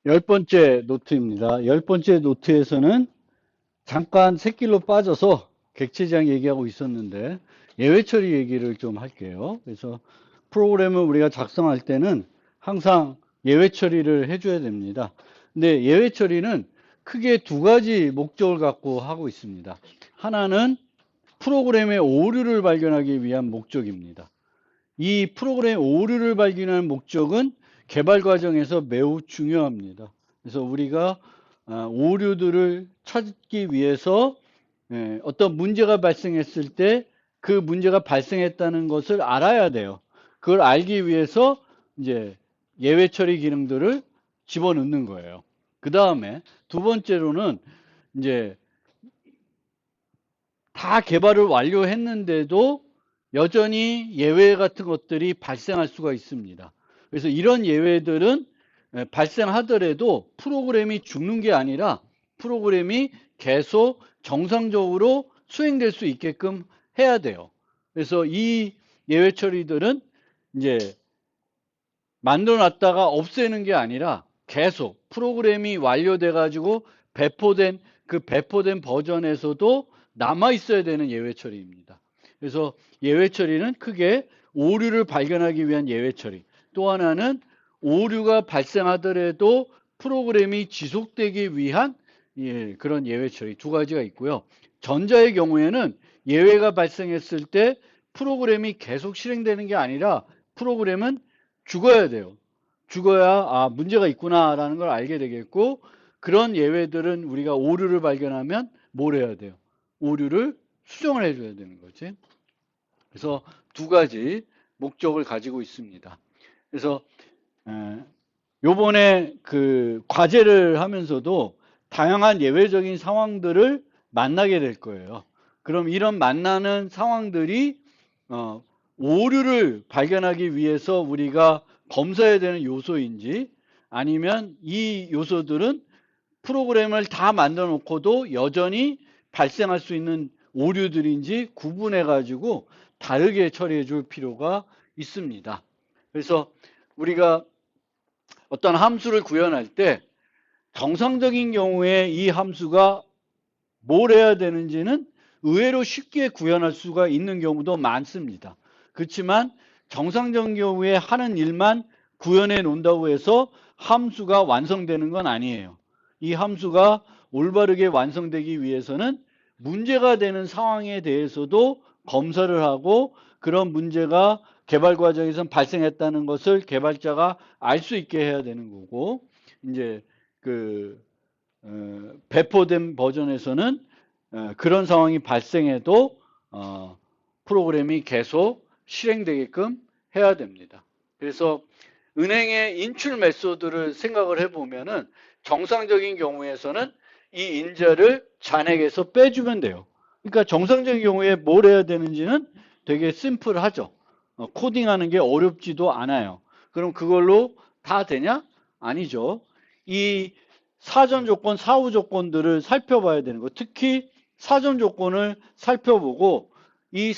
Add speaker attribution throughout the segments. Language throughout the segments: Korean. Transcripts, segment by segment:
Speaker 1: 열 번째 노트입니다. 열 번째 노트에서는 잠깐 새길로 빠져서 객체지향 얘기하고 있었는데 예외 처리 얘기를 좀 할게요. 그래서 프로그램을 우리가 작성할 때는 항상 예외 처리를 해줘야 됩니다. 근데 예외 처리는 크게 두 가지 목적을 갖고 하고 있습니다. 하나는 프로그램의 오류를 발견하기 위한 목적입니다. 이 프로그램의 오류를 발견하는 목적은 개발 과정에서 매우 중요합니다. 그래서 우리가 오류들을 찾기 위해서 어떤 문제가 발생했을 때 그 문제가 발생했다는 것을 알아야 돼요. 그걸 알기 위해서 이제 예외 처리 기능들을 집어넣는 거예요. 그 다음에 두 번째로는 이제 다 개발을 완료했는데도 여전히 예외 같은 것들이 발생할 수가 있습니다. 그래서 이런 예외들은 발생하더라도 프로그램이 죽는 게 아니라 프로그램이 계속 정상적으로 수행될 수 있게끔 해야 돼요. 그래서 이 예외 처리들은 이제 만들어 놨다가 없애는 게 아니라 계속 프로그램이 완료돼 가지고 배포된 버전에서도 남아 있어야 되는 예외 처리입니다. 그래서 예외 처리는 크게 오류를 발견하기 위한 예외 처리. 또 하나는 오류가 발생하더라도 프로그램이 지속되기 위한 그런 예외 처리 두 가지가 있고요. 전자의 경우에는 예외가 발생했을 때 프로그램이 계속 실행되는 게 아니라 프로그램은 죽어야 돼요. 죽어야 문제가 있구나라는 걸 알게 되겠고, 그런 예외들은 우리가 오류를 발견하면 뭘 해야 돼요? 오류를 수정을 해줘야 되는 거지. 그래서 두 가지 목적을 가지고 있습니다. 그래서 요번에 그 과제를 하면서도 다양한 예외적인 상황들을 만나게 될 거예요. 그럼 이런 만나는 상황들이 오류를 발견하기 위해서 우리가 검사해야 되는 요소인지, 아니면 이 요소들은 프로그램을 다 만들어 놓고도 여전히 발생할 수 있는 오류들인지 구분해 가지고 다르게 처리해 줄 필요가 있습니다. 그래서 우리가 어떤 함수를 구현할 때 정상적인 경우에 이 함수가 뭘 해야 되는지는 의외로 쉽게 구현할 수가 있는 경우도 많습니다. 그렇지만 정상적인 경우에 하는 일만 구현해 놓는다고 해서 함수가 완성되는 건 아니에요. 이 함수가 올바르게 완성되기 위해서는 문제가 되는 상황에 대해서도 검사를 하고, 그런 문제가 개발 과정에서 발생했다는 것을 개발자가 알 수 있게 해야 되는 거고, 이제 그 배포된 버전에서는 그런 상황이 발생해도 프로그램이 계속 실행되게끔 해야 됩니다. 그래서 은행의 인출 메소드를 생각을 해보면은 정상적인 경우에서는 이 인자를 잔액에서 빼주면 돼요. 그러니까 정상적인 경우에 뭘 해야 되는지는 되게 심플하죠. 코딩하는 게 어렵지도 않아요. 그럼 그걸로 다 되냐? 아니죠. 이 사전 조건, 사후 조건들을 살펴봐야 되는 거. 특히 사전 조건을 살펴보고 이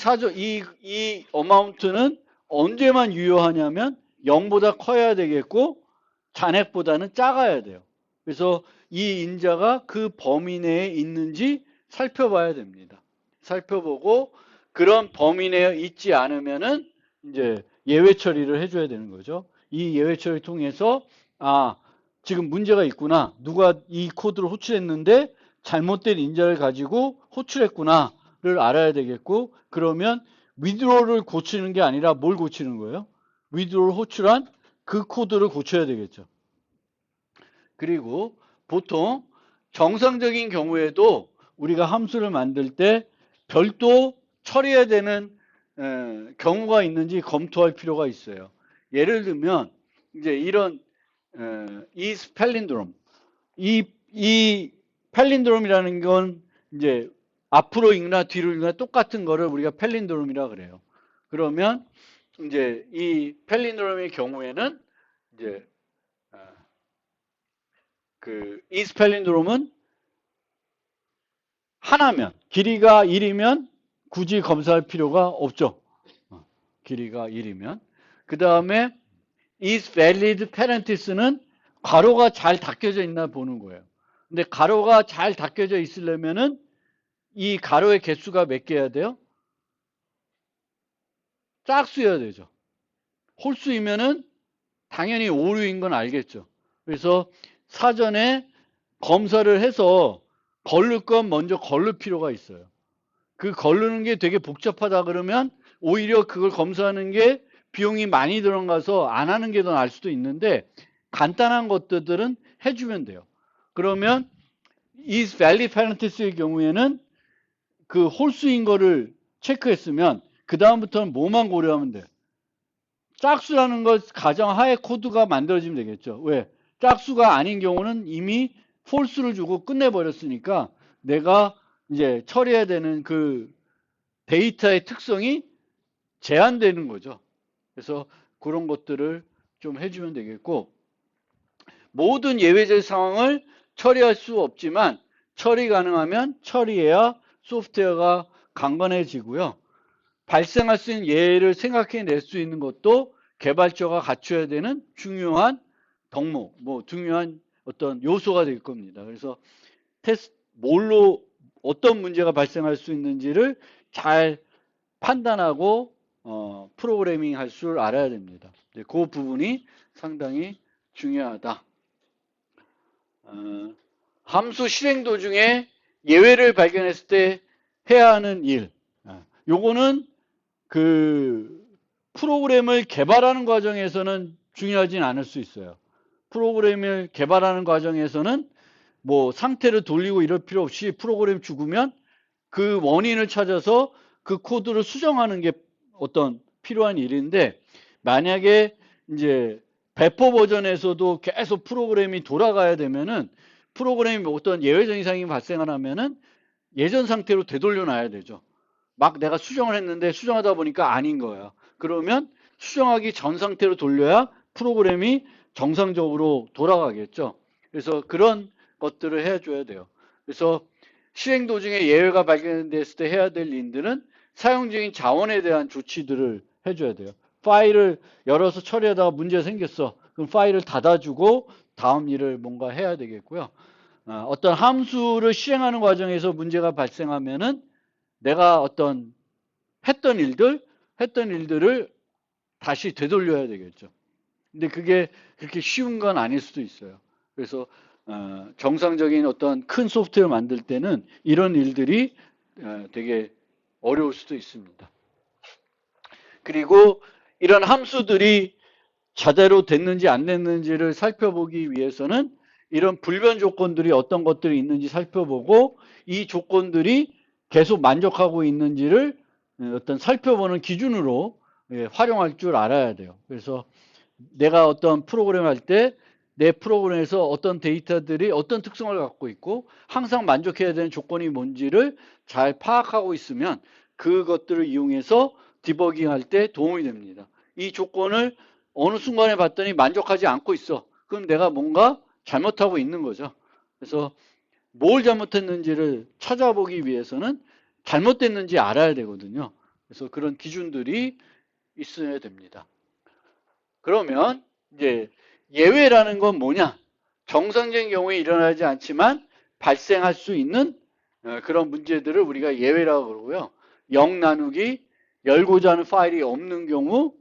Speaker 1: 어마운트는 언제만 유효하냐면 0보다 커야 되겠고 잔액보다는 작아야 돼요. 그래서 이 인자가 그 범위 내에 있는지 살펴봐야 됩니다. 살펴보고 그런 범위 내에 있지 않으면은 이제 예외 처리를 해줘야 되는 거죠. 이 예외 처리를 통해서 지금 문제가 있구나. 누가 이 코드를 호출했는데 잘못된 인자를 가지고 호출했구나를 알아야 되겠고, 그러면 위드로를 고치는 게 아니라 뭘 고치는 거예요? 위드로를 호출한 그 코드를 고쳐야 되겠죠. 그리고 보통 정상적인 경우에도 우리가 함수를 만들 때 별도 처리해야 되는 경우가 있는지 검토할 필요가 있어요. 예를 들면 이제 이런 is palindrome, 이 팔린드롬이라는 건 이제 앞으로 읽나 뒤로 읽나 똑같은 거를 우리가 팔린드롬이라 그래요. 그러면 이제 이 팔린드롬의 경우에는 이제 그 is 팔린드롬은 하나면, 길이가 1이면 굳이 검사할 필요가 없죠. 길이가 1이면. 그 다음에 is valid parents는 가로가 잘 닦여져 있나 보는 거예요. 근데 가로가 잘 닦여져 있으려면은 이 가로의 개수가 몇 개여야 돼요? 짝수여야 되죠. 홀수이면은 당연히 오류인 건 알겠죠. 그래서 사전에 검사를 해서 걸를 건 먼저 걸를 필요가 있어요. 그 걸르는 게 되게 복잡하다 그러면 오히려 그걸 검사하는 게 비용이 많이 들어가서 안 하는 게 더 나을 수도 있는데 간단한 것들은 해주면 돼요. 그러면 is valid parenthes의 경우에는 그 홀수인 거를 체크했으면 그 다음부터는 뭐만 고려하면 돼요? 짝수라는 걸 가정하에 코드가 만들어지면 되겠죠. 왜? 짝수가 아닌 경우는 이미 폴스를 주고 끝내버렸으니까 내가 이제 처리해야 되는 그 데이터의 특성이 제한되는 거죠. 그래서 그런 것들을 좀 해주면 되겠고, 모든 예외적 상황을 처리할 수 없지만 처리 가능하면 처리해야 소프트웨어가 강건해지고요. 발생할 수 있는 예외를 생각해낼 수 있는 것도 개발자가 갖춰야 되는 중요한 덕목, 중요한 어떤 요소가 될 겁니다. 그래서 뭘로 어떤 문제가 발생할 수 있는지를 잘 판단하고 프로그래밍 할 줄 알아야 됩니다. 그 부분이 상당히 중요하다. 함수 실행 도중에 예외를 발견했을 때 해야 하는 일. 요거는 그 프로그램을 개발하는 과정에서는 중요하진 않을 수 있어요. 프로그램을 개발하는 과정에서는 뭐 상태를 돌리고 이럴 필요 없이 프로그램 죽으면 그 원인을 찾아서 그 코드를 수정하는 게 어떤 필요한 일인데, 만약에 이제 배포 버전에서도 계속 프로그램이 돌아가야 되면은 프로그램이 어떤 예외적 이상이 발생하면은 예전 상태로 되돌려 놔야 되죠. 막 내가 수정을 했는데 수정하다 보니까 아닌 거예요. 그러면 수정하기 전 상태로 돌려야 프로그램이 정상적으로 돌아가겠죠. 그래서 그런 것들을 해줘야 돼요. 그래서 실행 도중에 예외가 발견됐을 때 해야 될 일들은 사용적인 자원에 대한 조치들을 해줘야 돼요. 파일을 열어서 처리하다가 문제가 생겼어. 그럼 파일을 닫아주고 다음 일을 뭔가 해야 되겠고요. 어떤 함수를 실행하는 과정에서 문제가 발생하면은 내가 어떤 했던 일들을 다시 되돌려야 되겠죠. 근데 그게 그렇게 쉬운 건 아닐 수도 있어요. 그래서 정상적인 어떤 큰 소프트웨어 만들 때는 이런 일들이 되게 어려울 수도 있습니다. 그리고 이런 함수들이 제대로 됐는지 안 됐는지를 살펴보기 위해서는 이런 불변 조건들이 어떤 것들이 있는지 살펴보고 이 조건들이 계속 만족하고 있는지를 어떤 살펴보는 기준으로 활용할 줄 알아야 돼요. 그래서 내가 어떤 프로그램 할 때 내 프로그램에서 어떤 데이터들이 어떤 특성을 갖고 있고 항상 만족해야 되는 조건이 뭔지를 잘 파악하고 있으면 그것들을 이용해서 디버깅 할 때 도움이 됩니다. 이 조건을 어느 순간에 봤더니 만족하지 않고 있어. 그럼 내가 뭔가 잘못하고 있는 거죠. 그래서 뭘 잘못했는지를 찾아보기 위해서는 잘못됐는지 알아야 되거든요. 그래서 그런 기준들이 있어야 됩니다. 그러면 이제 예외라는 건 뭐냐? 정상적인 경우에 일어나지 않지만 발생할 수 있는 그런 문제들을 우리가 예외라고 그러고요. 0 나누기, 열고자 하는 파일이 없는 경우,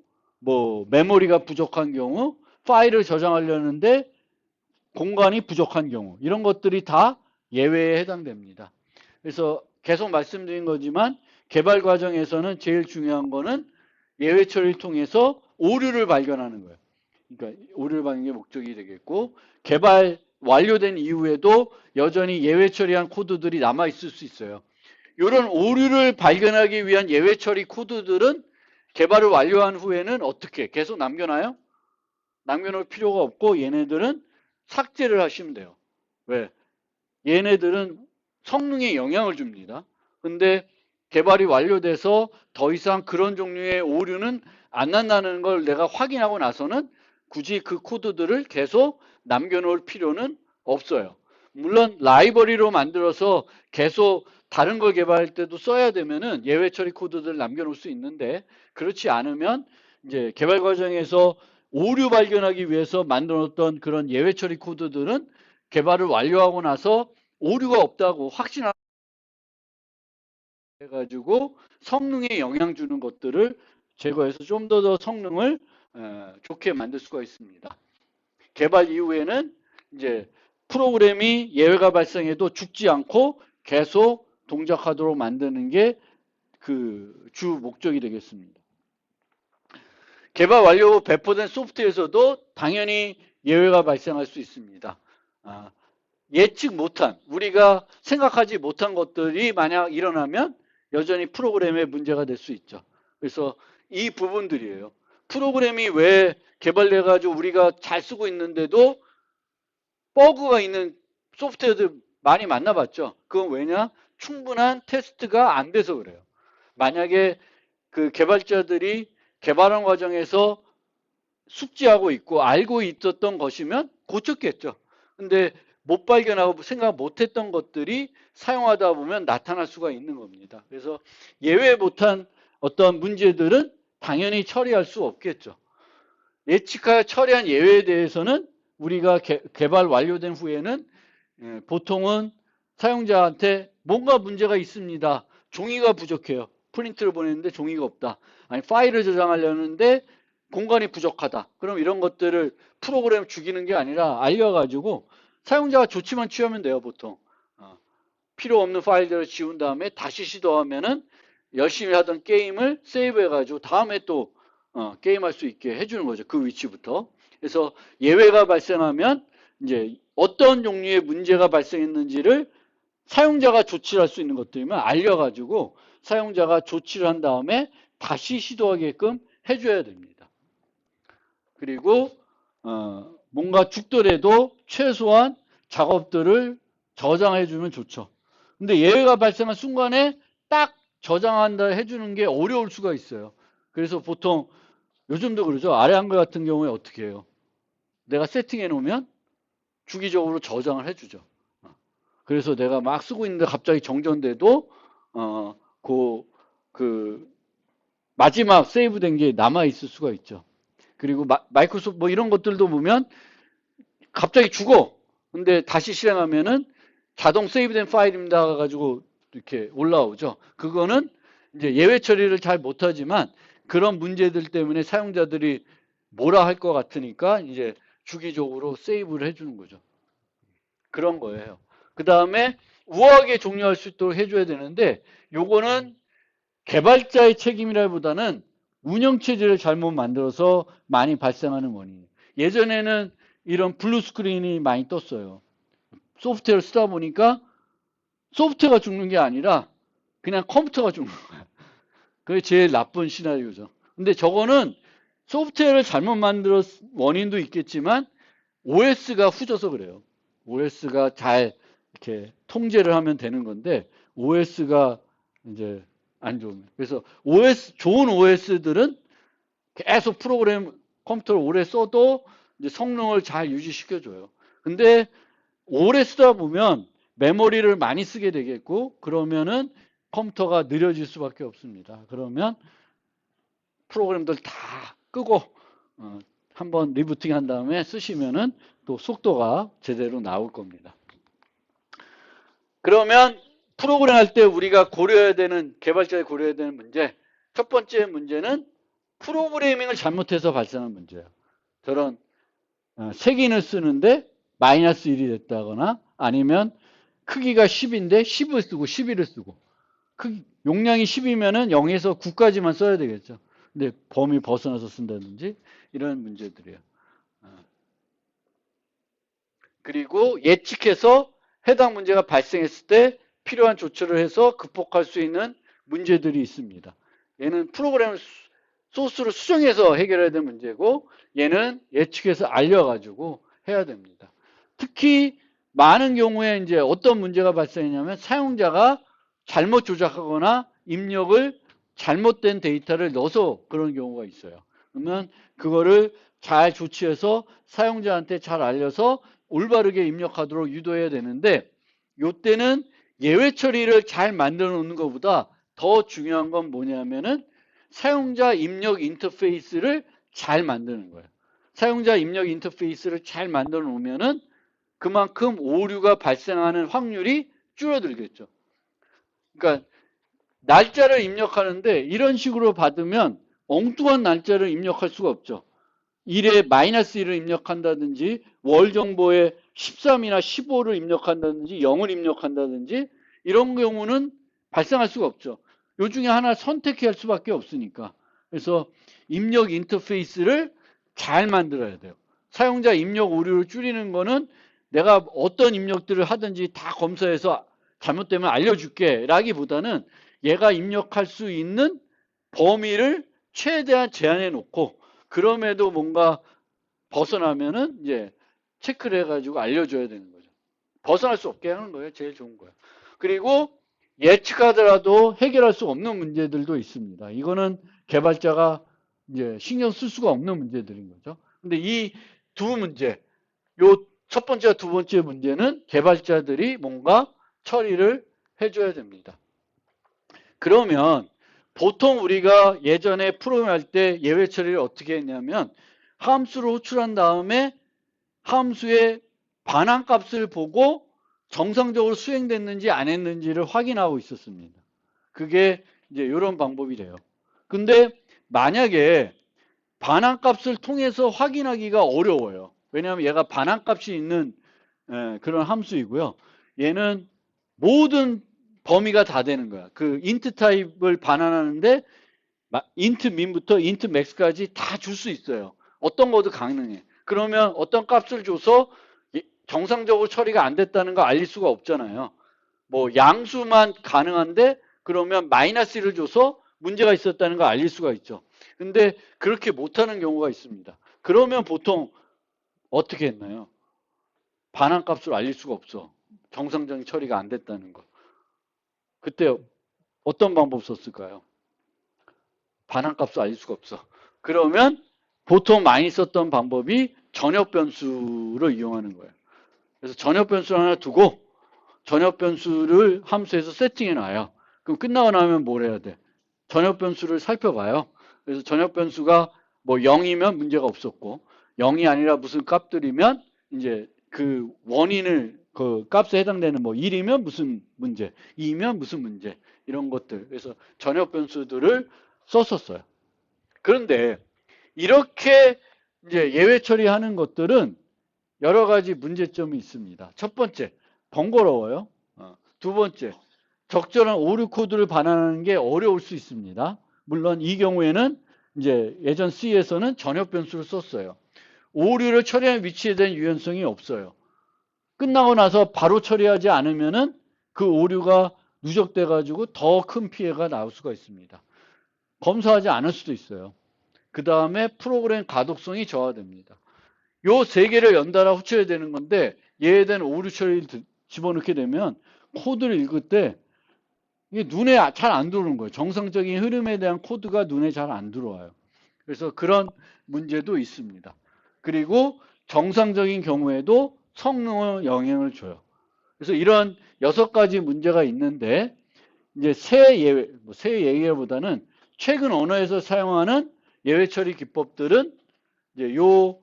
Speaker 1: 메모리가 부족한 경우, 파일을 저장하려는데 공간이 부족한 경우, 이런 것들이 다 예외에 해당됩니다. 그래서 계속 말씀드린 거지만 개발 과정에서는 제일 중요한 거는 예외 처리를 통해서 오류를 발견하는 거예요. 그러니까 오류를 발견하는 게 목적이 되겠고, 개발 완료된 이후에도 여전히 예외 처리한 코드들이 남아 있을 수 있어요. 이런 오류를 발견하기 위한 예외 처리 코드들은 개발을 완료한 후에는 어떻게 계속 남겨놔요? 남겨놓을 필요가 없고 얘네들은 삭제를 하시면 돼요. 왜? 얘네들은 성능에 영향을 줍니다. 근데 개발이 완료돼서 더 이상 그런 종류의 오류는 안 난다는 걸 내가 확인하고 나서는 굳이 그 코드들을 계속 남겨놓을 필요는 없어요. 물론 라이브러리로 만들어서 계속 다른 걸 개발할 때도 써야 되면은 예외 처리 코드들을 남겨놓을 수 있는데, 그렇지 않으면 이제 개발 과정에서 오류 발견하기 위해서 만들었던 그런 예외 처리 코드들은 개발을 완료하고 나서 오류가 없다고 확신해가지고 성능에 영향 주는 것들을 제거해서 좀 더 성능을 좋게 만들 수가 있습니다. 개발 이후에는 이제 프로그램이 예외가 발생해도 죽지 않고 계속 동작하도록 만드는 게 그 주 목적이 되겠습니다. 개발 완료 후 배포된 소프트에서도 당연히 예외가 발생할 수 있습니다. 예측 못한, 우리가 생각하지 못한 것들이 만약 일어나면 여전히 프로그램에 문제가 될 수 있죠. 그래서 이 부분들이에요. 프로그램이 왜 개발돼가지고 우리가 잘 쓰고 있는데도 버그가 있는 소프트웨어들 많이 만나봤죠. 그건 왜냐? 충분한 테스트가 안 돼서 그래요. 만약에 그 개발자들이 개발하는 과정에서 숙지하고 있고 알고 있었던 것이면 고쳤겠죠. 근데 못 발견하고 생각 못했던 것들이 사용하다 보면 나타날 수가 있는 겁니다. 그래서 예외 못한 어떤 문제들은 당연히 처리할 수 없겠죠. 예측하여 처리한 예외에 대해서는 우리가 개발 완료된 후에는 보통은 사용자한테 뭔가 문제가 있습니다. 종이가 부족해요. 프린트를 보냈는데 종이가 없다. 아니 파일을 저장하려는데 공간이 부족하다. 그럼 이런 것들을 프로그램 죽이는 게 아니라 알려가지고 사용자가 조치만 취하면 돼요. 보통 필요 없는 파일들을 지운 다음에 다시 시도하면은 열심히 하던 게임을 세이브해가지고 다음에 또 게임할 수 있게 해주는 거죠. 그 위치부터. 그래서 예외가 발생하면 이제 어떤 종류의 문제가 발생했는지를 사용자가 조치를 할 수 있는 것들이면 알려가지고 사용자가 조치를 한 다음에 다시 시도하게끔 해줘야 됩니다. 그리고 뭔가 죽더라도 최소한 작업들을 저장해주면 좋죠. 근데 예외가 발생한 순간에 딱 저장한다 해주는 게 어려울 수가 있어요. 그래서 보통 요즘도 그러죠. 아래 한글 같은 경우에 어떻게 해요? 내가 세팅해 놓으면 주기적으로 저장을 해주죠. 그래서 내가 막 쓰고 있는데 갑자기 정전돼도 그 마지막 세이브된 게 남아 있을 수가 있죠. 그리고 마이크로소프트 뭐 이런 것들도 보면 갑자기 죽어. 근데 다시 실행하면은 자동 세이브된 파일입니다 가지고 이렇게 올라오죠. 그거는 이제 예외 처리를 잘 못하지만 그런 문제들 때문에 사용자들이 뭐라 할 것 같으니까 이제 주기적으로 세이브를 해주는 거죠. 그런 거예요. 그 다음에 우아하게 종료할 수 있도록 해줘야 되는데 요거는 개발자의 책임이라기보다는 운영체제를 잘못 만들어서 많이 발생하는 원인이에요. 예전에는 이런 블루 스크린이 많이 떴어요. 소프트웨어를 쓰다 보니까 소프트웨어가 죽는 게 아니라 그냥 컴퓨터가 죽는 거예요. 그게 제일 나쁜 시나리오죠. 근데 저거는 소프트웨어를 잘못 만들었 원인도 있겠지만 OS가 후져서 그래요. OS가 잘 이렇게 통제를 하면 되는 건데 OS가 이제 안 좋으면. 그래서 좋은 OS들은 계속 프로그램 컴퓨터를 오래 써도 이제 성능을 잘 유지시켜줘요. 근데 오래 쓰다 보면 메모리를 많이 쓰게 되겠고 그러면은 컴퓨터가 느려질 수밖에 없습니다. 그러면 프로그램들 다 끄고 한번 리부팅 한 다음에 쓰시면은 또 속도가 제대로 나올 겁니다. 그러면 프로그램 할 때 우리가 고려해야 되는 개발자에 고려해야 되는 문제 첫 번째 문제는 프로그래밍을 잘못해서 발생한 문제예요. 저런 색인을 쓰는데 마이너스 1이 됐다거나 아니면 크기가 10인데 10을 쓰고 11을 쓰고 용량이 10이면은 0에서 9까지만 써야 되겠죠. 근데 범위 벗어나서 쓴다든지 이런 문제들이에요. 그리고 예측해서 해당 문제가 발생했을 때 필요한 조처를 해서 극복할 수 있는 문제들이 있습니다. 얘는 프로그램 소스를 수정해서 해결해야 되는 문제고 얘는 예측해서 알려가지고 해야 됩니다. 특히 많은 경우에 이제 어떤 문제가 발생했냐면 사용자가 잘못 조작하거나 입력을 잘못된 데이터를 넣어서 그런 경우가 있어요. 그러면 그거를 잘 조치해서 사용자한테 잘 알려서 올바르게 입력하도록 유도해야 되는데 이때는 예외 처리를 잘 만들어 놓는 것보다 더 중요한 건 뭐냐면은 사용자 입력 인터페이스를 잘 만드는 거예요. 사용자 입력 인터페이스를 잘 만들어 놓으면은 그만큼 오류가 발생하는 확률이 줄어들겠죠. 그러니까 날짜를 입력하는데 이런 식으로 받으면 엉뚱한 날짜를 입력할 수가 없죠. 1에 마이너스 1을 입력한다든지 월 정보에 13이나 15를 입력한다든지 0을 입력한다든지 이런 경우는 발생할 수가 없죠. 요 중에 하나 선택해야 할 수밖에 없으니까. 그래서 입력 인터페이스를 잘 만들어야 돼요. 사용자 입력 오류를 줄이는 거는 내가 어떤 입력들을 하든지 다 검사해서 잘못되면 알려줄게 라기보다는 얘가 입력할 수 있는 범위를 최대한 제한해 놓고 그럼에도 뭔가 벗어나면은 이제 체크를 해가지고 알려줘야 되는 거죠. 벗어날 수 없게 하는 거예요. 제일 좋은 거예요. 그리고 예측하더라도 해결할 수 없는 문제들도 있습니다. 이거는 개발자가 이제 신경 쓸 수가 없는 문제들인 거죠. 근데 이 두 문제, 요 첫 번째와 두 번째 문제는 개발자들이 뭔가 처리를 해줘야 됩니다. 그러면 보통 우리가 예전에 프로그램 할 때 예외 처리를 어떻게 했냐면 함수를 호출한 다음에 함수의 반환값을 보고 정상적으로 수행됐는지 안 했는지를 확인하고 있었습니다. 그게 이제 이런 방법이래요. 근데 만약에 반환값을 통해서 확인하기가 어려워요. 왜냐하면 얘가 반환값이 있는 그런 함수이고요. 얘는 모든 범위가 다 되는 거야. 그 int 타입을 반환하는데 int min부터 int max까지 다 줄 수 있어요. 어떤 것도 가능해. 그러면 어떤 값을 줘서 정상적으로 처리가 안 됐다는 거 알릴 수가 없잖아요. 뭐 양수만 가능한데 그러면 마이너스 1을 줘서 문제가 있었다는 거 알릴 수가 있죠. 근데 그렇게 못하는 경우가 있습니다. 그러면 보통 어떻게 했나요? 반환값을 알릴 수가 없어. 정상적인 처리가 안 됐다는 거. 그때 어떤 방법 썼을까요? 반환값을 알릴 수가 없어. 그러면 보통 많이 썼던 방법이 전역 변수를 이용하는 거예요. 그래서 전역 변수를 하나 두고 전역 변수를 함수에서 세팅해 놔요. 그럼 끝나고 나면 뭘 해야 돼? 전역 변수를 살펴봐요. 그래서 전역 변수가 뭐 0이면 문제가 없었고 0이 아니라 무슨 값들이면 이제 그 원인을 그 값에 해당되는 뭐 1이면 무슨 문제, 2면 무슨 문제 이런 것들. 그래서 전역 변수들을 썼었어요. 그런데 이렇게 이제 예외 처리하는 것들은 여러 가지 문제점이 있습니다. 첫 번째, 번거로워요. 두 번째, 적절한 오류 코드를 반환하는 게 어려울 수 있습니다. 물론 이 경우에는 이제 예전 C에서는 전역 변수를 썼어요. 오류를 처리하는 위치에 대한 유연성이 없어요. 끝나고 나서 바로 처리하지 않으면은 그 오류가 누적돼 가지고 더 큰 피해가 나올 수가 있습니다. 검사하지 않을 수도 있어요. 그 다음에 프로그램 가독성이 저하됩니다. 요 세 개를 연달아 후쳐야 되는 건데 얘에 대한 오류 처리를 집어넣게 되면 코드를 읽을 때 이게 눈에 잘 안 들어오는 거예요. 정상적인 흐름에 대한 코드가 눈에 잘 안 들어와요. 그래서 그런 문제도 있습니다. 그리고 정상적인 경우에도 성능에 영향을 줘요. 그래서 이런 6가지 문제가 있는데 이제 새 예외보다는 최근 언어에서 사용하는 예외 처리 기법들은 이제 요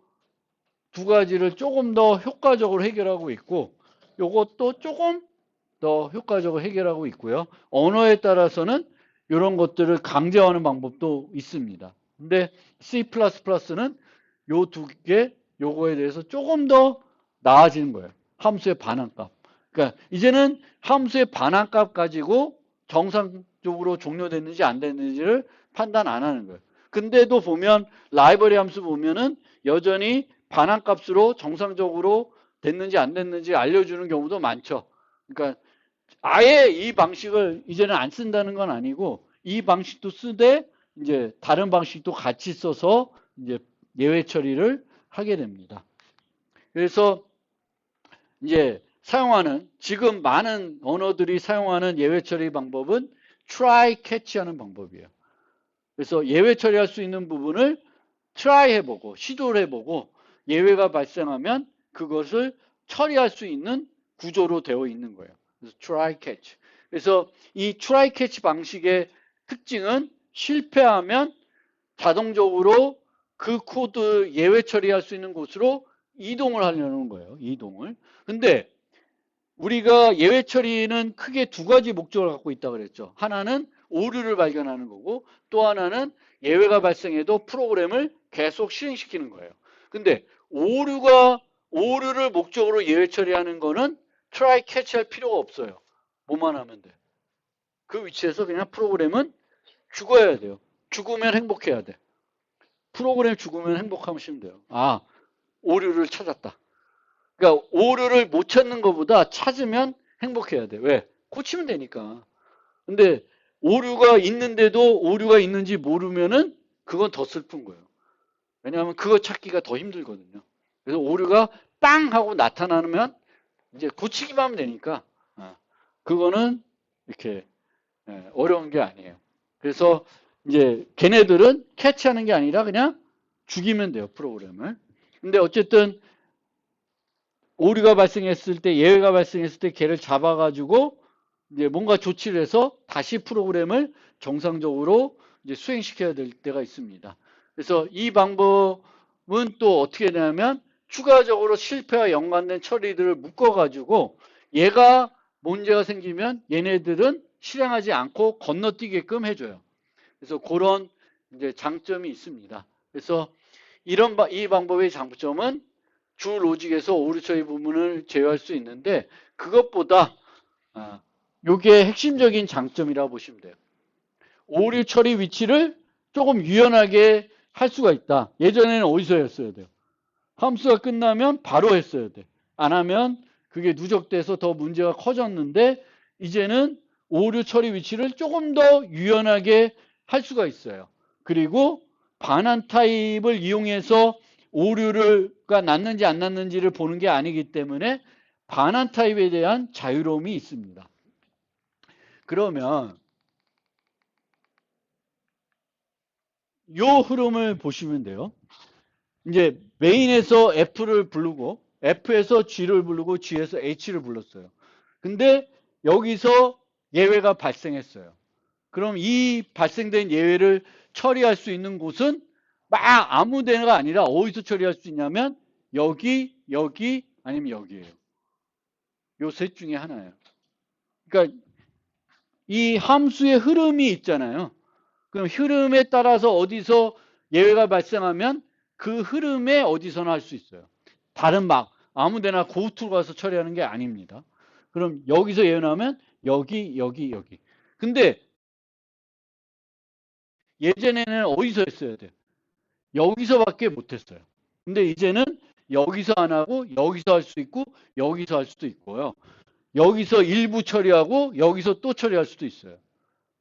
Speaker 1: 두 가지를 조금 더 효과적으로 해결하고 있고 요것도 조금 더 효과적으로 해결하고 있고요. 언어에 따라서는 이런 것들을 강제하는 방법도 있습니다. 근데 C++는 요 두 개, 요거에 대해서 조금 더 나아지는 거예요. 함수의 반환값. 그러니까 이제는 함수의 반환값 가지고 정상적으로 종료됐는지 안 됐는지를 판단 안 하는 거예요. 근데도 보면 라이브러리 함수 보면은 여전히 반환값으로 정상적으로 됐는지 안 됐는지 알려주는 경우도 많죠. 그러니까 아예 이 방식을 이제는 안 쓴다는 건 아니고 이 방식도 쓰되 이제 다른 방식도 같이 써서 이제 예외 처리를 하게 됩니다. 그래서 이제 사용하는 지금 많은 언어들이 사용하는 예외 처리 방법은 try catch 하는 방법이에요. 그래서 예외 처리할 수 있는 부분을 try 해보고 시도를 해보고 예외가 발생하면 그것을 처리할 수 있는 구조로 되어 있는 거예요. 그래서 try catch. 그래서 이 try catch 방식의 특징은 실패하면 자동적으로 그 코드 예외 처리할 수 있는 곳으로 이동을 하려는 거예요. 이동을. 근데 우리가 예외 처리는 크게 두 가지 목적을 갖고 있다고 그랬죠. 하나는 오류를 발견하는 거고 또 하나는 예외가 발생해도 프로그램을 계속 실행시키는 거예요. 근데 오류를 목적으로 예외 처리하는 거는 try catch 할 필요가 없어요. 뭐만 하면 돼. 그 위치에서 그냥 프로그램은 죽어야 돼요. 죽으면 행복해야 돼. 프로그램 죽으면 행복하시면 돼요. 아, 오류를 찾았다. 그러니까 오류를 못 찾는 것보다 찾으면 행복해야 돼. 왜? 고치면 되니까. 근데 오류가 있는데도 오류가 있는지 모르면은 그건 더 슬픈 거예요. 왜냐하면 그거 찾기가 더 힘들거든요. 그래서 오류가 빵 하고 나타나면 이제 고치기만 하면 되니까 그거는 이렇게 어려운 게 아니에요. 그래서 이제 걔네들은 캐치하는 게 아니라 그냥 죽이면 돼요, 프로그램을. 근데 어쨌든 오류가 발생했을 때, 예외가 발생했을 때 걔를 잡아가지고 이제 뭔가 조치를 해서 다시 프로그램을 정상적으로 이제 수행시켜야 될 때가 있습니다. 그래서 이 방법은 또 어떻게 되냐면 추가적으로 실패와 연관된 처리들을 묶어가지고 얘가 문제가 생기면 얘네들은 실행하지 않고 건너뛰게끔 해줘요. 그래서 그런 이제 장점이 있습니다. 그래서 이 방법의 장점은 주 로직에서 오류 처리 부분을 제어할 수 있는데 그것보다 이게 핵심적인 장점이라고 보시면 돼요. 오류 처리 위치를 조금 유연하게 할 수가 있다. 예전에는 어디서 했어야 돼요? 함수가 끝나면 바로 했어야 돼. 안 하면 그게 누적돼서 더 문제가 커졌는데 이제는 오류 처리 위치를 조금 더 유연하게 할 수가 있어요. 그리고 반환 타입을 이용해서 오류가 났는지 안 났는지를 보는 게 아니기 때문에 반환 타입에 대한 자유로움이 있습니다. 그러면 이 흐름을 보시면 돼요. 이제 메인에서 F를 부르고 F에서 G를 부르고 G에서 H를 불렀어요. 근데 여기서 예외가 발생했어요. 그럼 이 발생된 예외를 처리할 수 있는 곳은 막 아무 데가 아니라 어디서 처리할 수 있냐면 여기, 여기, 아니면 여기예요. 요 셋 중에 하나예요. 그러니까 이 함수의 흐름이 있잖아요. 그럼 흐름에 따라서 어디서 예외가 발생하면 그 흐름에 어디서나 할 수 있어요. 다른 막 아무 데나 고투로 가서 처리하는 게 아닙니다. 그럼 여기서 예외 나오면 여기, 여기, 여기. 근데 예전에는 어디서 했어야 돼요? 여기서밖에 못했어요. 근데 이제는 여기서 안 하고 여기서 할 수 있고 여기서 할 수도 있고요. 여기서 일부 처리하고 여기서 또 처리할 수도 있어요.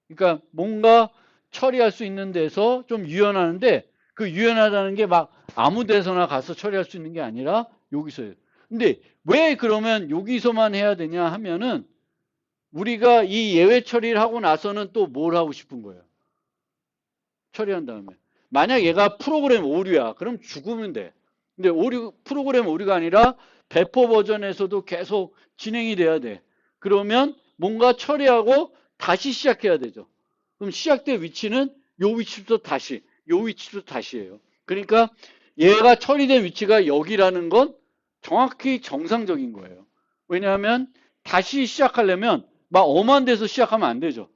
Speaker 1: 그러니까 뭔가 처리할 수 있는 데서 좀 유연하는데 그 유연하다는 게 막 아무 데서나 가서 처리할 수 있는 게 아니라 여기서요. 근데 왜 그러면 여기서만 해야 되냐 하면은 우리가 이 예외 처리를 하고 나서는 또 뭘 하고 싶은 거예요? 처리한 다음에. 만약 얘가 프로그램 오류야. 그럼 죽으면 돼. 근데 프로그램 오류가 아니라 배포 버전에서도 계속 진행이 돼야 돼. 그러면 뭔가 처리하고 다시 시작해야 되죠. 그럼 시작된 위치는 요 위치부터 다시, 요 위치부터 다시예요. 그러니까 얘가 처리된 위치가 여기라는 건 정확히 정상적인 거예요. 왜냐하면 다시 시작하려면 막 엄한 데서 시작하면 안 되죠.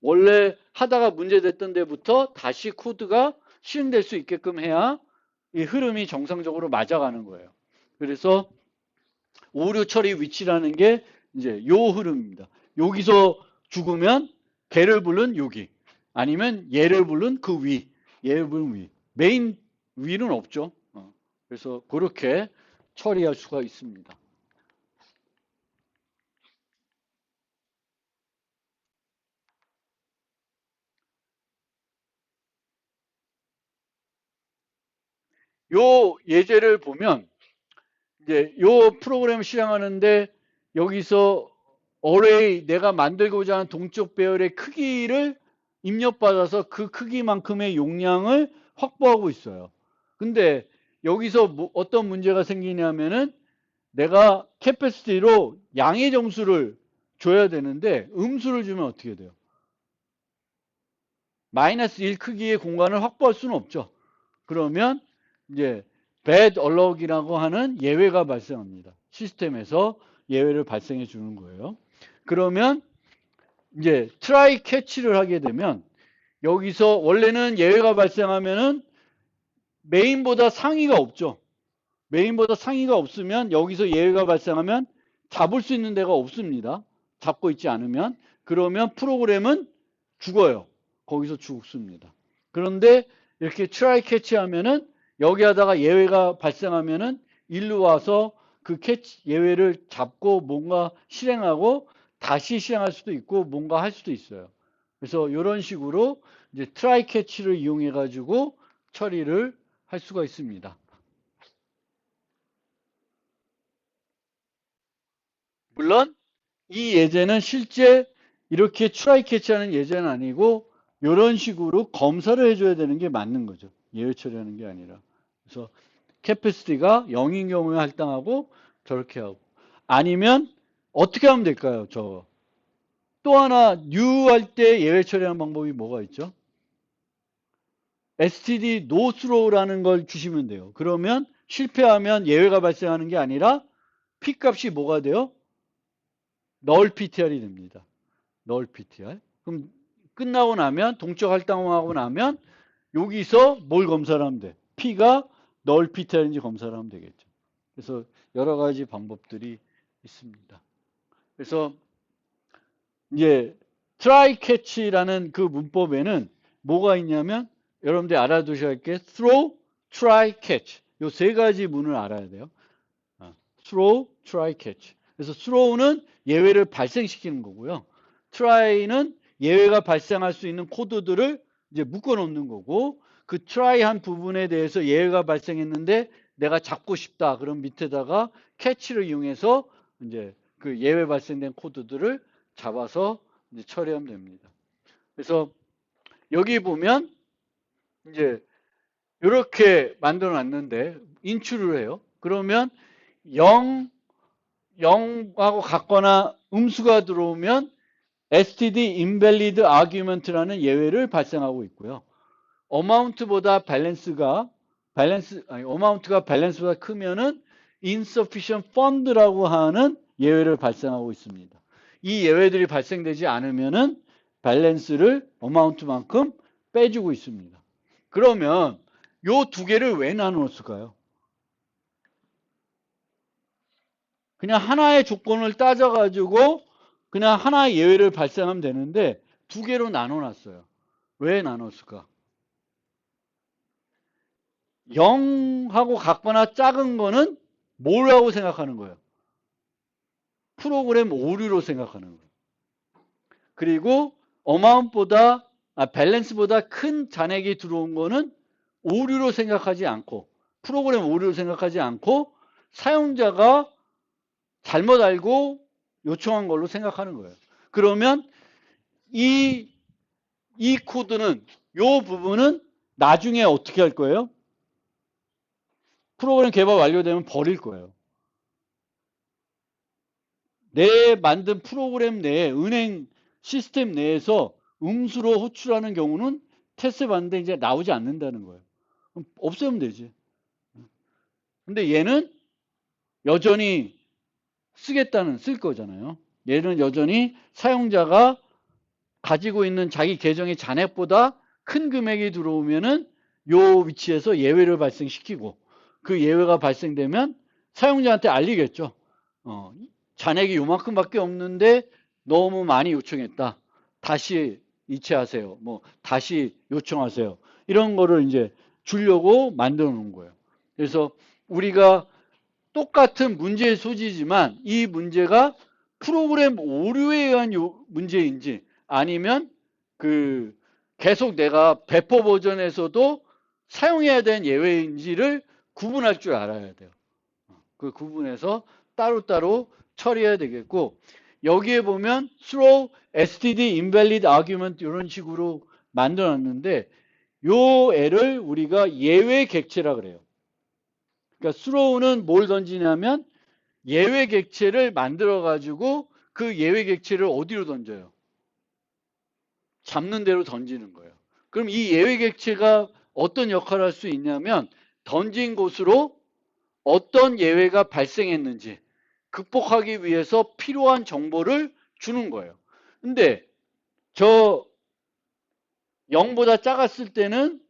Speaker 1: 원래 하다가 문제됐던 데부터 다시 코드가 실행될 수 있게끔 해야 이 흐름이 정상적으로 맞아가는 거예요. 그래서 오류 처리 위치라는 게 이제 요 흐름입니다. 여기서 죽으면 걔를 부른 여기 아니면 얘를 부른 그 위, 얘를 부른 위. 메인 위는 없죠. 그래서 그렇게 처리할 수가 있습니다. 요 예제를 보면 이제 요 프로그램을 실행하는데 여기서 어레이 내가 만들고자 하는 동적 배열의 크기를 입력받아서 그 크기만큼의 용량을 확보하고 있어요. 근데 여기서 어떤 문제가 생기냐면은 내가 캐패시티로 양의 점수를 줘야 되는데 음수를 주면 어떻게 돼요? 마이너스 1 크기의 공간을 확보할 수는 없죠. 그러면 이제 bad alert이라고 하는 예외가 발생합니다. 시스템에서 예외를 발생해 주는 거예요. 그러면 이제 try catch를 하게 되면 여기서 원래는 예외가 발생하면은 메인보다 상위가 없죠. 메인보다 상위가 없으면 여기서 예외가 발생하면 잡을 수 있는 데가 없습니다. 잡고 있지 않으면. 그러면 프로그램은 죽어요. 거기서 죽습니다. 그런데 이렇게 try catch 하면은 여기 하다가 예외가 발생하면은 일로 와서 그 캐치 예외를 잡고 뭔가 실행하고 다시 실행할 수도 있고 뭔가 할 수도 있어요. 그래서 이런 식으로 이제 try catch를 이용해 가지고 처리를 할 수가 있습니다. 물론 이 예제는 실제 이렇게 try catch하는 예제는 아니고 이런 식으로 검사를 해줘야 되는 게 맞는 거죠. 예외 처리하는 게 아니라. 그래서 캐패시티가 0인 경우에 할당하고 저렇게 하고 아니면 어떻게 하면 될까요? 또 하나 new 할 때 예외 처리하는 방법이 뭐가 있죠? std no throw라는 걸 주시면 돼요. 그러면 실패하면 예외가 발생하는 게 아니라 p 값이 뭐가 돼요? null ptr이 됩니다. null ptr. 그럼 끝나고 나면 동적 할당하고 나면 여기서 뭘 검사를 하면 돼? p가 null ptr인지 검사를 하면 되겠죠. 그래서 여러 가지 방법들이 있습니다. 그래서 이제 try catch라는 그 문법에는 뭐가 있냐면 여러분들이 알아두셔야 할 게 throw, try, catch 요 세 가지 문을 알아야 돼요. throw, try, catch. 그래서 throw는 예외를 발생시키는 거고요. try는 예외가 발생할 수 있는 코드들을 이제 묶어 놓는 거고 그 try한 부분에 대해서 예외가 발생했는데 내가 잡고 싶다. 그럼 밑에다가 catch를 이용해서 이제 그 예외 발생된 코드들을 잡아서 이제 처리하면 됩니다. 그래서 여기 보면 이제 이렇게 만들어 놨는데 인출을 해요. 그러면 0하고 같거나 음수가 들어오면 std invalid argument라는 예외를 발생하고 있고요. amount보다 amount가 밸런스보다 크면은 insufficient fund라고 하는 예외를 발생하고 있습니다. 이 예외들이 발생되지 않으면은 밸런스를 amount만큼 빼주고 있습니다. 그러면 요 두 개를 왜 나누었을까요? 그냥 하나의 조건을 따져가지고 그냥 하나의 예외를 발생하면 되는데 두 개로 나눠놨어요. 왜 나눴을까? 0하고 같거나 작은 거는 뭐라고 생각하는 거예요? 프로그램 오류로 생각하는 거예요. 그리고 밸런스보다 큰 잔액이 들어온 거는 오류로 생각하지 않고 프로그램 오류로 생각하지 않고 사용자가 잘못 알고 요청한 걸로 생각하는 거예요. 그러면 이 코드는 이 부분은 나중에 어떻게 할 거예요? 프로그램 개발 완료되면 버릴 거예요. 내 만든 프로그램 내에 은행 시스템 내에서 음수로 호출하는 경우는 테스트 받는데 이제 나오지 않는다는 거예요. 그럼 없애면 되지. 근데 얘는 여전히 쓸 거잖아요. 얘는 여전히 사용자가 가지고 있는 자기 계정의 잔액보다 큰 금액이 들어오면은 요 위치에서 예외를 발생시키고 그 예외가 발생되면 사용자한테 알리겠죠. 잔액이 요만큼밖에 없는데 너무 많이 요청했다. 다시 이체하세요. 뭐 다시 요청하세요. 이런 거를 이제 주려고 만들어 놓은 거예요. 그래서 우리가 똑같은 문제의 소지지만 이 문제가 프로그램 오류에 의한 문제인지 아니면 그 계속 내가 배포 버전에서도 사용해야 되는 예외인지를 구분할 줄 알아야 돼요. 그 구분해서 따로따로 처리해야 되겠고 여기에 보면 throw std invalid argument 이런 식으로 만들어 놨는데 요 애를 우리가 예외 객체라 그래요. 그러니까 throw는 뭘 던지냐면 예외 객체를 만들어 가지고 그 예외 객체를 어디로 던져요? 잡는 대로 던지는 거예요. 그럼 이 예외 객체가 어떤 역할을 할 수 있냐면 던진 곳으로 어떤 예외가 발생했는지 극복하기 위해서 필요한 정보를 주는 거예요. 근데 저 0보다 작았을 때는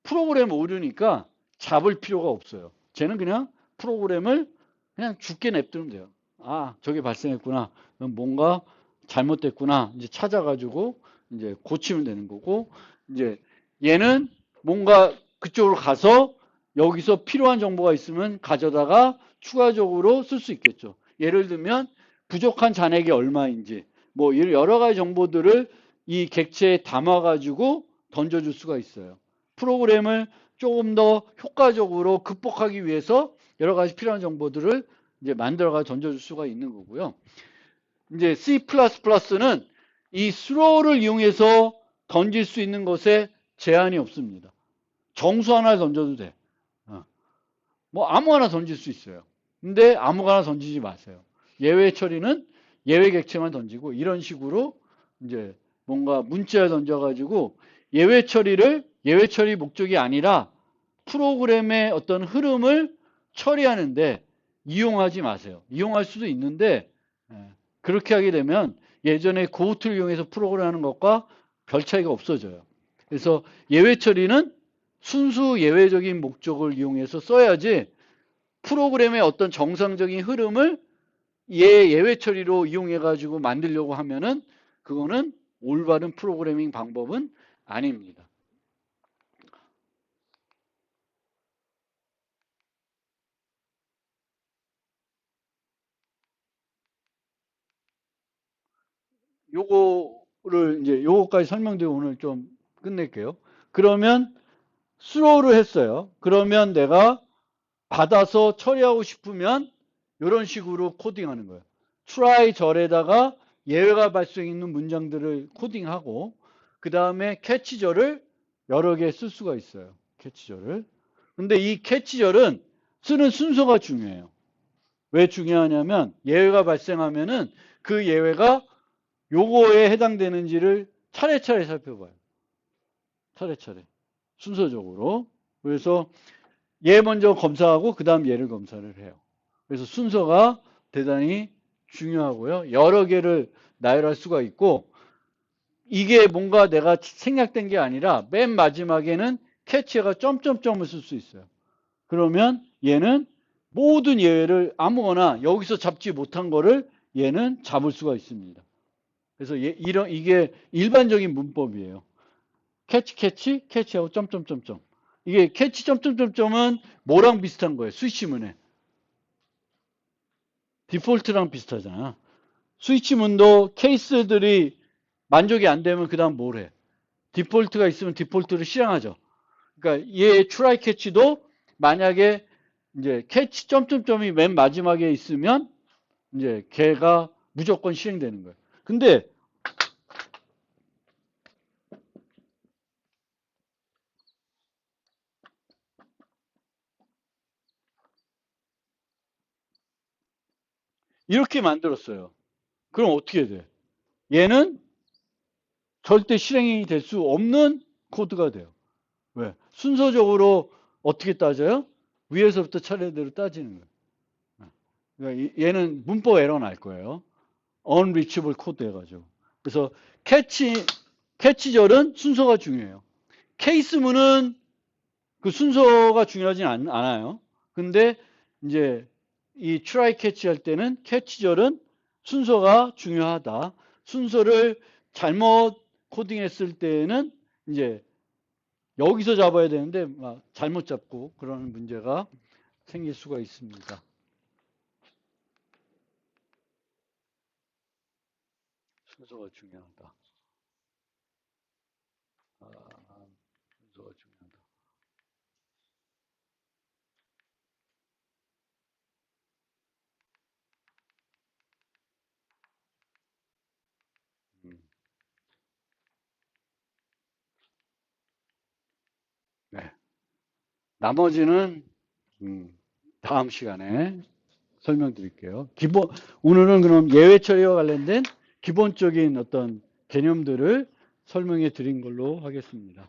Speaker 1: 프로그램 오류니까 잡을 필요가 없어요. 쟤는 그냥 프로그램을 그냥 죽게 냅두면 돼요. 아, 저게 발생했구나. 그럼 뭔가 잘못됐구나. 이제 찾아가지고 이제 고치면 되는 거고, 이제 얘는 뭔가 그쪽으로 가서 여기서 필요한 정보가 있으면 가져다가 추가적으로 쓸 수 있겠죠. 예를 들면 부족한 잔액이 얼마인지, 뭐 여러 가지 정보들을 이 객체에 담아가지고 던져줄 수가 있어요. 프로그램을 조금 더 효과적으로 극복하기 위해서 여러 가지 필요한 정보들을 이제 만들어가 던져줄 수가 있는 거고요. 이제 C++는 이 throw를 이용해서 던질 수 있는 것에 제한이 없습니다. 정수 하나 던져도 돼. 뭐 아무거나 던질 수 있어요. 근데 아무거나 던지지 마세요. 예외 처리는 예외 객체만 던지고 이런 식으로 이제 뭔가 문자를 던져가지고 예외 처리 목적이 아니라 프로그램의 어떤 흐름을 처리하는데 이용하지 마세요. 이용할 수도 있는데 그렇게 하게 되면 예전에 고우트를 이용해서 프로그램 하는 것과 별 차이가 없어져요. 그래서 예외 처리는 순수 예외적인 목적을 이용해서 써야지 프로그램의 어떤 정상적인 흐름을 예외 처리로 이용해 가지고 만들려고 하면은 그거는 올바른 프로그래밍 방법은 아닙니다. 요거를 이제 요거까지 설명드리고 오늘 좀 끝낼게요. 그러면 수로를 했어요. 그러면 내가 받아서 처리하고 싶으면 이런 식으로 코딩하는 거예요. try 절에다가 예외가 발생 있는 문장들을 코딩하고 그 다음에 캐치절을 여러 개 쓸 수가 있어요. 캐치절을. 근데 이 캐치절은 쓰는 순서가 중요해요. 왜 중요하냐면 예외가 발생하면은 그 예외가 요거에 해당되는지를 차례차례 살펴봐요. 차례차례. 순서적으로. 그래서 얘 먼저 검사하고 그 다음 얘를 검사를 해요. 그래서 순서가 대단히 중요하고요. 여러 개를 나열할 수가 있고 이게 뭔가 내가 생략된 게 아니라 맨 마지막에는 캐치가 점점점을 쓸 수 있어요. 그러면 얘는 모든 예외를 아무거나 여기서 잡지 못한 거를 얘는 잡을 수가 있습니다. 그래서 이게 일반적인 문법이에요. 캐치하고 점점점점. 이게 캐치 점점점점은 뭐랑 비슷한 거예요? 스위치문에. 디폴트랑 비슷하잖아. 스위치문도 케이스들이 만족이 안 되면 그 다음 뭘 해? 디폴트가 있으면 디폴트를 실행하죠. 그러니까 얘 try 캐치도 만약에 이제 캐치 점점점이 맨 마지막에 있으면 이제 걔가 무조건 실행되는 거예요. 근데 이렇게 만들었어요. 그럼 어떻게 돼? 얘는 절대 실행이 될 수 없는 코드가 돼요. 왜? 순서적으로 어떻게 따져요? 위에서부터 차례대로 따지는 거예요. 그러니까 얘는 문법 에러 날 거예요. unreachable 코드 해가지고. 그래서 캐치절은 순서가 중요해요. 케이스문은 그 순서가 중요하진 않아요. 근데 이제 이 try 캐치 할 때는 캐치절은 순서가 중요하다. 순서를 잘못 코딩했을 때는 이제 여기서 잡아야 되는데 막 잘못 잡고 그러는 문제가 생길 수가 있습니다. 순서가 중요하다. 순서가 중요하다. 네. 나머지는 다음 시간에 설명드릴게요. 오늘은 그럼 예외 처리와 관련된 기본적인 어떤 개념들을 설명해 드린 걸로 하겠습니다.